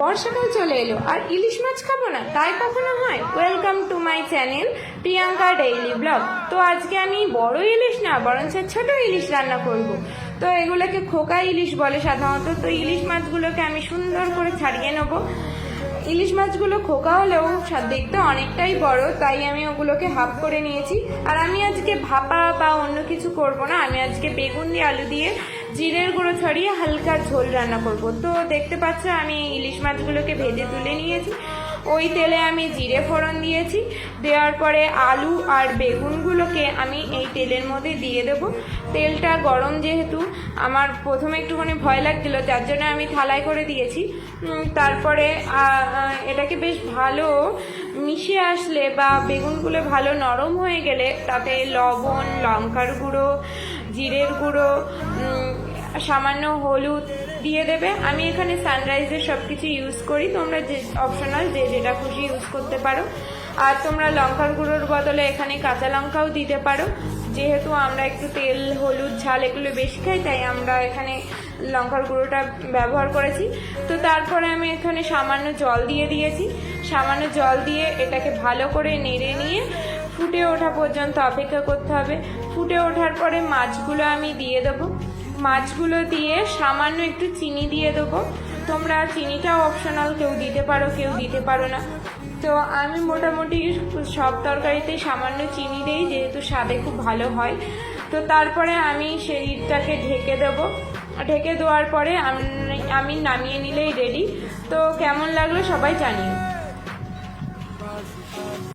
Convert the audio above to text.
বর্ষাকাল চলে এলো আর ইলিশ মাছ খাবো না, তাই কখনো হয়? Welcome to my channel Priyanka daily blog. তো আজকে আমি বড় ইলিশ না, বরঞ্চ ছোট ইলিশ রান্না করব। তো এগুলোকে খোকা ইলিশ বলে সাধারণত। তো ইলিশ মাছগুলোকে আমি সুন্দর করে ছাড়িয়ে নেব। ইলিশ মাছগুলো খোকা হলেও দেখতে অনেকটাই বড়, তাই আমি ওগুলোকে হাফ করে নিয়েছি। আর আমি আজকে ভাপা বা অন্য কিছু করব না, আমি আজকে বেগুন দিয়ে আলু দিয়ে জিরের গুঁড়ো ছড়িয়ে হালকা ঝোল রান্না করব। তো দেখতে পাচ্ছ আমি ইলিশ মাছগুলোকে ভেজে তুলে নিয়েছি। ওই তেলে আমি জিরে ফোড়ন দিয়েছি। দেওয়ার পরে আলু আর বেগুনগুলোকে আমি এই তেলের মধ্যে দিয়ে দেব। তেলটা গরম যেহেতু আমার প্রথমে একটুখানি ভয় লাগছিল, যার জন্য আমি থালায় করে দিয়েছি। তারপরে এটাকে বেশ ভালো মিশে আসলে বা বেগুনগুলো ভালো নরম হয়ে গেলে তাতে লবণ, লঙ্কার গুঁড়ো, জিরের গুঁড়ো, সামান্য হলুদ দিয়ে দেবে। আমি এখানে সানরাইজের সব কিছু ইউজ করি, তোমরা যে অপশনাল যে যেটা খুশি ইউজ করতে পারো। আর তোমরা লঙ্কার গুঁড়োর বদলে এখানে কাঁচা লঙ্কাও দিতে পারো। যেহেতু আমরা একটু তেল, হলুদ, ঝাল এগুলো বেশি খাই, তাই আমরা এখানে লঙ্কার গুঁড়োটা ব্যবহার করেছি। তো তারপরে আমি এখানে সামান্য জল দিয়ে দিয়েছি। সামান্য জল দিয়ে এটাকে ভালো করে নেড়ে নিয়ে ফুটে ওঠা পর্যন্ত অপেক্ষা করতে হবে। ফুটে ওঠার পরে মাছগুলো আমি দিয়ে দেবো। মাছগুলো দিয়ে সামান্য একটু চিনি দিয়ে দেবো। তোমরা চিনিটাও অপশনাল, কেউ দিতে পারো কেউ দিতে পারো না। তো আমি মোটামুটি সব তরকারিতেই সামান্য চিনি দিই, যেহেতু স্বাদে খুব ভালো হয়। তো তারপরে আমি সেইটাকে ঢেকে দেবো। ঢেকে দেওয়ার পরে আমি নামিয়ে নিলেই রেডি। তো কেমন লাগলো সবাই জানিও।